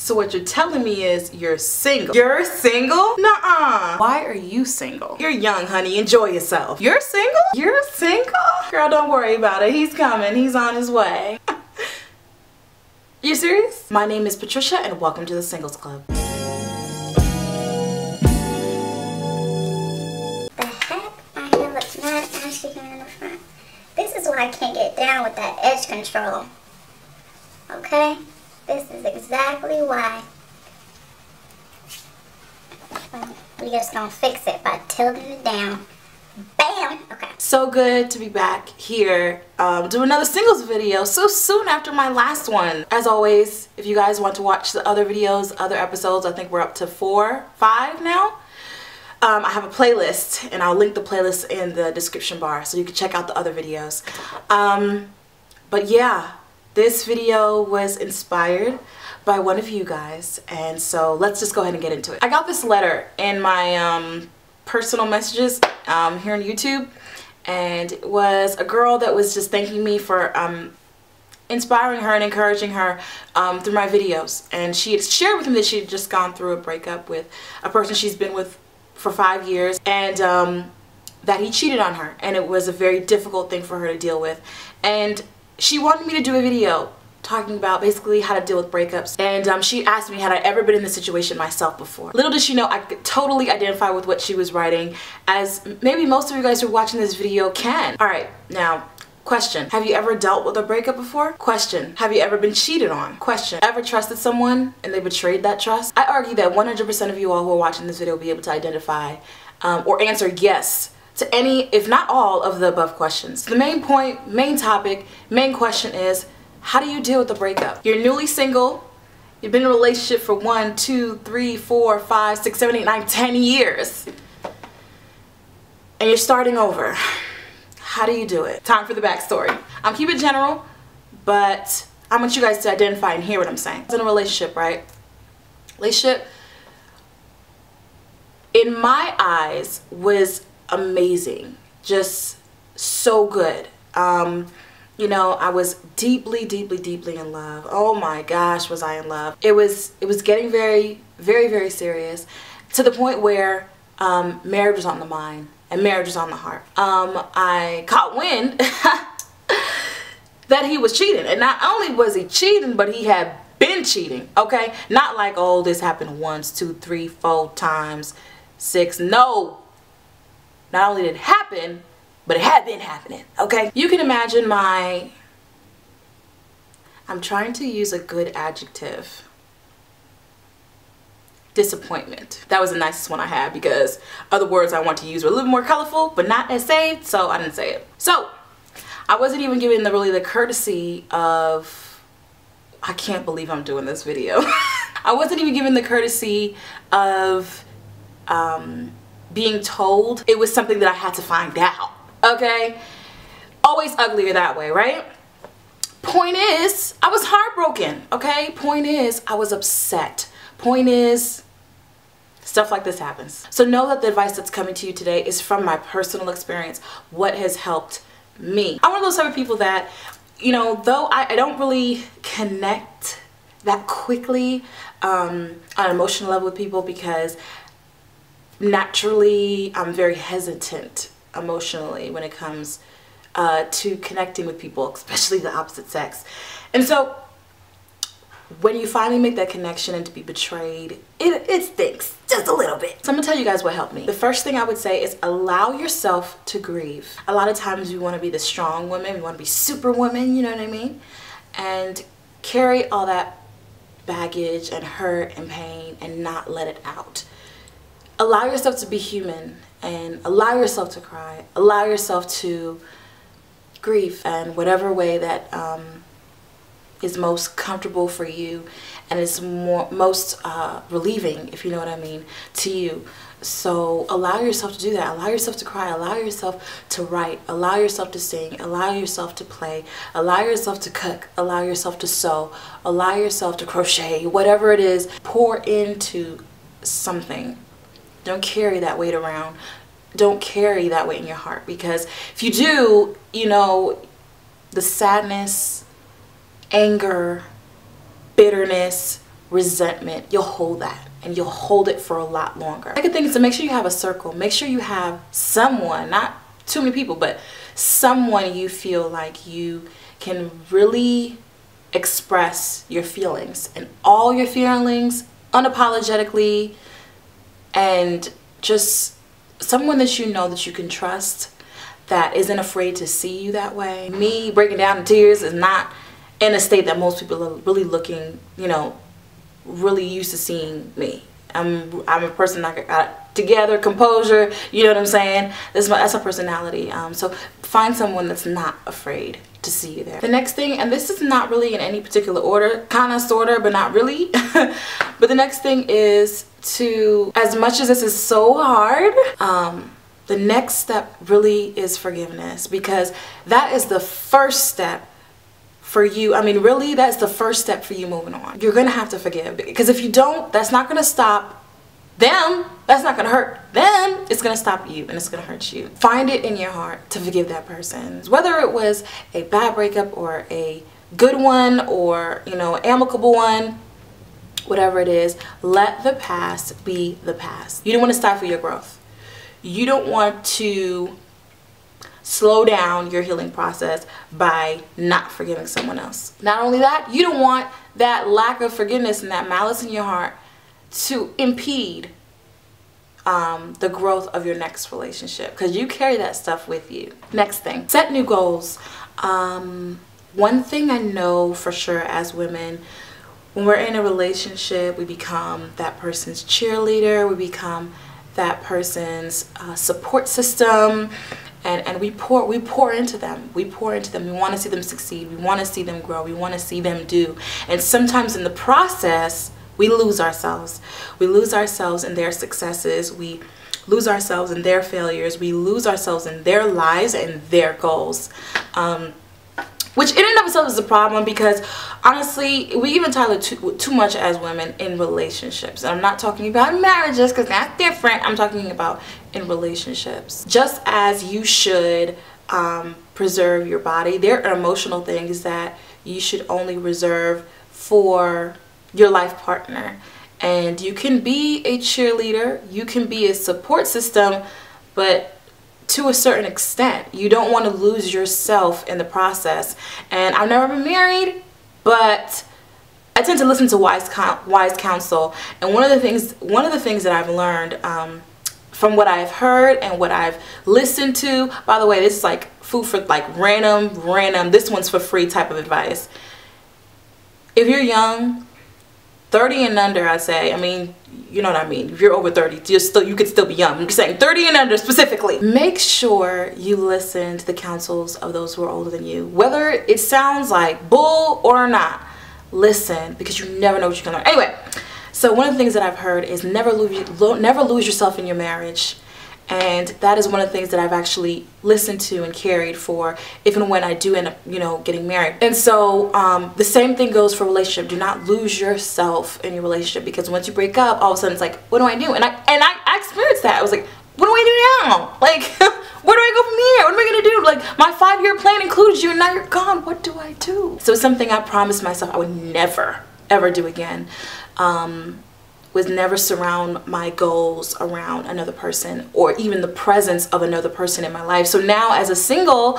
So what you're telling me is you're single. You're single? Nuh-uh. Why are you single? You're young, honey. Enjoy yourself. You're single? You're single? Girl, don't worry about it. He's coming. He's on his way. You serious? My name is Patricia and welcome to the Singles Club. The heck? My hair looks mad ashy here in the front. This is why I can't get down with that edge control. Okay? This is exactly why. We just gonna fix it by tilting it down. Bam! Okay. So good to be back here do another singles video so soon after my last one. As always, if you guys want to watch the other videos, other episodes, I think we're up to 4, 5 now. I have a playlist and I'll link the playlist in the description bar so you can check out the other videos. But yeah, this video was inspired by one of you guys, and so let's just go ahead and get into it. I got this letter in my personal messages here on YouTube, and it was a girl that was just thanking me for inspiring her and encouraging her through my videos. And she had shared with me that she had just gone through a breakup with a person she's been with for 5 years, and that he cheated on her, and it was a very difficult thing for her to deal with. And she wanted me to do a video talking about basically how to deal with breakups, and she asked me had I ever been in this situation myself before. Little did she know I could totally identify with what she was writing, as maybe most of you guys who are watching this video can. Alright, now question, have you ever dealt with a breakup before? Question, have you ever been cheated on? Question, ever trusted someone and they betrayed that trust? I argue that 100% of you all who are watching this video will be able to identify or answer yes to any, if not all, of the above questions. The main point, main topic, main question is, how do you deal with the breakup? You're newly single, you've been in a relationship for 1, 2, 3, 4, 5, 6, 7, 8, 9, 10 years, and you're starting over. How do you do it? Time for the backstory. I'm keeping it general, but I want you guys to identify and hear what I'm saying. I was in a relationship, right? Relationship, in my eyes, was amazing. Just so good. You know, I was deeply, deeply, deeply in love. Oh my gosh, was I in love. It was getting very, very, very serious, to the point where marriage was on the mind and marriage was on the heart. I caught wind that he was cheating, and not only was he cheating, but he had been cheating. Okay, not like, oh, this happened once, 2, 3, 4 times, 6. No, not only did it happen, but it had been happening, okay? You can imagine my, I'm trying to use a good adjective, disappointment. That was the nicest one I had, because other words I want to use were a little more colorful, but not as saved, so I didn't say it. So, I wasn't even given really the courtesy of, I can't believe I'm doing this video. I wasn't even given the courtesy of being told it was something that I had to find out. Okay, always uglier that way, right? Point is, I was heartbroken. Okay, point is, I was upset. Point is, stuff like this happens. So know that the advice that's coming to you today is from my personal experience, what has helped me. I'm one of those type of people that, you know, though I don't really connect that quickly on an emotional level with people, because naturally I'm very hesitant emotionally when it comes to connecting with people, especially the opposite sex. And so when you finally make that connection and to be betrayed, it stinks just a little bit. So I'm gonna tell you guys what helped me. The first thing I would say is allow yourself to grieve. A lot of times we want to be the strong woman, we want to be superwoman, you know what I mean, and carry all that baggage and hurt and pain and not let it out. Allow yourself to be human and allow yourself to cry. Allow yourself to grieve in whatever way that is most comfortable for you and is most relieving, if you know what I mean, to you. So allow yourself to do that. Allow yourself to cry. Allow yourself to write. Allow yourself to sing. Allow yourself to play. Allow yourself to cook. Allow yourself to sew. Allow yourself to crochet. Whatever it is, pour into something. Don't carry that weight around. Don't carry that weight in your heart, because if you do, you know, the sadness, anger, bitterness, resentment, you'll hold that. And you'll hold it for a lot longer. Second thing is to make sure you have a circle. Make sure you have someone, not too many people, but someone you feel like you can really express your feelings and all your feelings unapologetically, and just someone that you know that you can trust, that isn't afraid to see you that way. Me breaking down in tears is not in a state that most people are really looking, you know, really used to seeing me. I'm a person that got together, composure, you know what I'm saying? That's my personality. So find someone that's not afraid to see you there. The next thing, and this is not really in any particular order, kind of, sort of, but not really. But the next thing is to, as much as this is so hard, the next step really is forgiveness, because that is the first step for you. I mean, really, that's the first step for you moving on. You're gonna have to forgive, because if you don't, that's not gonna stop them. That's not gonna hurt them. It's gonna stop you, and it's gonna hurt you. Find it in your heart to forgive that person. Whether it was a bad breakup or a good one, or, you know, an amicable one, whatever it is, let the past be the past. You don't want to stifle your growth. You don't want to slow down your healing process by not forgiving someone else. Not only that, you don't want that lack of forgiveness and that malice in your heart to impede the growth of your next relationship, because you carry that stuff with you. Next thing, set new goals. One thing I know for sure as women, when we're in a relationship, we become that person's cheerleader, we become that person's support system. And we pour into them. We pour into them. We want to see them succeed. We want to see them grow. We want to see them do. And sometimes in the process, we lose ourselves. We lose ourselves in their successes. We lose ourselves in their failures. We lose ourselves in their lives and their goals. Which in and of itself is a problem, because honestly, we even tie too much as women in relationships. And I'm not talking about marriages, because that's different. I'm talking about in relationships. Just as you should preserve your body, there are emotional things that you should only reserve for your life partner. And you can be a cheerleader, you can be a support system, but to a certain extent. You don't want to lose yourself in the process. And I've never been married, but I tend to listen to wise counsel. And one of the things that I've learned from what I've heard and what I've listened to, by the way, this is like food for like random, this one's for free type of advice. If you're young, 30 and under, I say, I mean, you know what I mean. If you're over 30, you could still be young. I'm saying 30 and under specifically. Make sure you listen to the counsels of those who are older than you. Whether it sounds like bull or not, listen, because you never know what you can learn. Anyway, so one of the things that I've heard is never lose yourself in your marriage. And that is one of the things that I've actually listened to and carried for if and when I do end up, you know, getting married. And so the same thing goes for relationship. Do not lose yourself in your relationship, because once you break up, all of a sudden it's like, what do I do? And I experienced that. I was like, what do I do now? Like, where do I go from here? What am I gonna do? Like, my 5-year plan includes you, and now you're gone. What do I do? So something I promised myself I would never ever do again. Was never surround my goals around another person, or even the presence of another person in my life. So now as a single,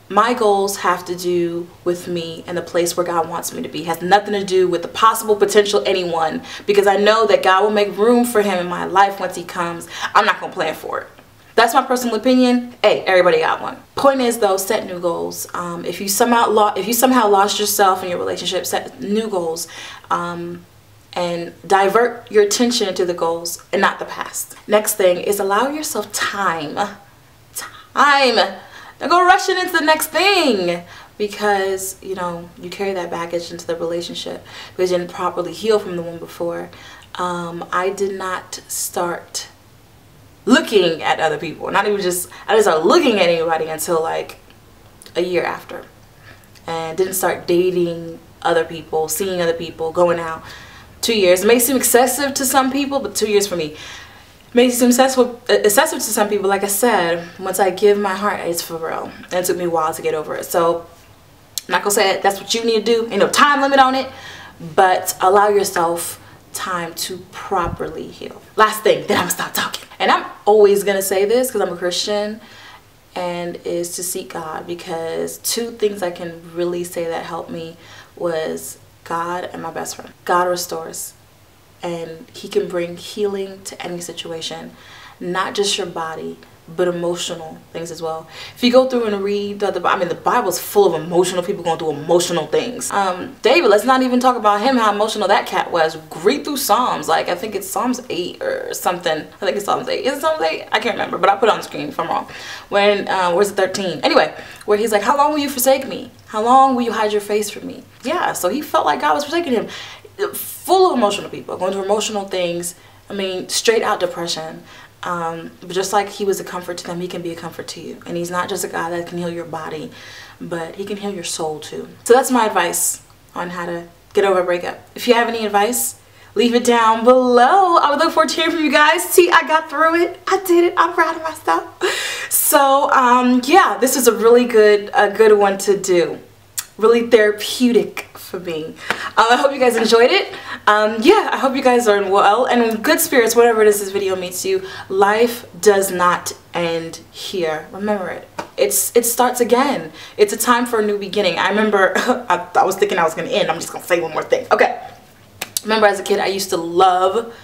my goals have to do with me and the place where God wants me to be. It has nothing to do with the possible potential anyone, because I know that God will make room for him in my life once he comes. I'm not gonna plan for it. That's my personal opinion. Hey, everybody got one. Point is though, set new goals. If you somehow lost yourself in your relationship, set new goals. And divert your attention to the goals and not the past. Next thing is allow yourself time. Don't go rushing into the next thing, because, you know, you carry that baggage into the relationship because you didn't properly heal from the one before. I did not start looking at other people. I didn't start looking at anybody until like a year after. And didn't start dating other people, seeing other people, going out. 2 years. It may seem excessive to some people, but 2 years for me. It may seem excessive to some people. Like I said, once I give my heart, it's for real. And it took me a while to get over it. So I'm not gonna say that's what you need to do. Ain't no time limit on it. but allow yourself time to properly heal. Last thing, then I'm gonna stop talking. And I'm always gonna say this because I'm a Christian, and is to seek God, because two things I can really say that helped me was God and my best friend. God restores, and he can bring healing to any situation, not just your body, but emotional things as well. If you go through and read the Bible's full of emotional people going through emotional things. David, let's not even talk about him, how emotional that cat was. Read through Psalms, like I think it's Psalms 8 or something. I think it's Psalms 8. Is it Psalms 8? I can't remember, but I'll put it on the screen if I'm wrong. When, where's it 13? Anyway, where he's like, how long will you forsake me? How long will you hide your face from me? Yeah, so he felt like God was forsaking him. Full of emotional people, going through emotional things. I mean, straight out depression. But just like he was a comfort to them, he can be a comfort to you. And he's not just a God that can heal your body, but he can heal your soul too. So that's my advice on how to get over a breakup. If you have any advice, leave it down below. I would look forward to hearing from you guys. See, I got through it. I did it. I'm proud of myself. So yeah, this is a really good one to do. Really therapeutic for me. I hope you guys enjoyed it. Yeah, I hope you guys are well and in good spirits, whatever it is this video means to you. Life does not end here. Remember it. It starts again. It's a time for a new beginning. I remember, I was thinking I was going to end. I'm just going to say one more thing. Okay. Remember as a kid, I used to love,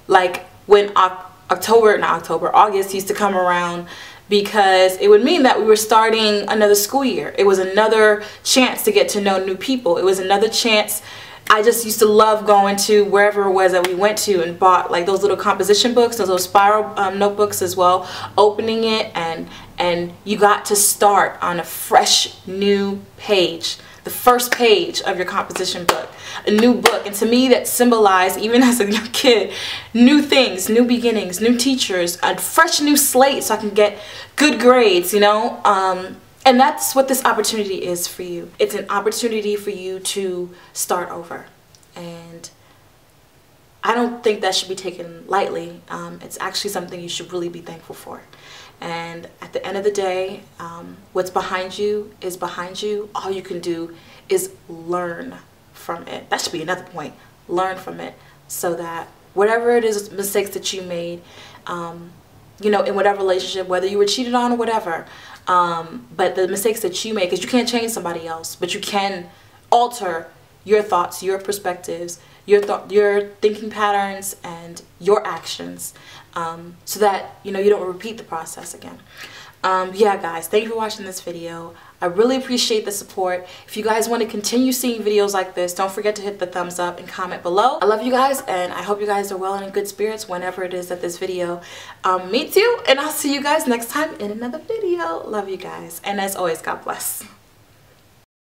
like, when August used to come around, because it would mean that we were starting another school year. It was another chance to get to know new people. It was another chance. I just used to love going to wherever it was that we went to and bought like those little composition books, those little spiral notebooks as well, opening it, and you got to start on a fresh new page. The first page of your composition book, a new book. And to me that symbolized, even as a young kid, new things, new beginnings, new teachers, a fresh new slate so I can get good grades, you know. And that's what this opportunity is for you. It's an opportunity for you to start over. And I don't think that should be taken lightly. It's actually something you should really be thankful for. And at the end of the day, what's behind you is behind you. All you can do is learn from it. That should be another point. Learn from it, so that whatever it is, mistakes that you made, you know, in whatever relationship, whether you were cheated on or whatever, but the mistakes that you make, because you can't change somebody else, but you can alter your thoughts, your perspectives, your thinking patterns, and your actions, so that, you know, you don't repeat the process again. Yeah, guys, thank you for watching this video. I really appreciate the support. If you guys want to continue seeing videos like this, don't forget to hit the thumbs up and comment below. I love you guys, and I hope you guys are well and in good spirits whenever it is that this video meets you. And I'll see you guys next time in another video. Love you guys. And as always, God bless.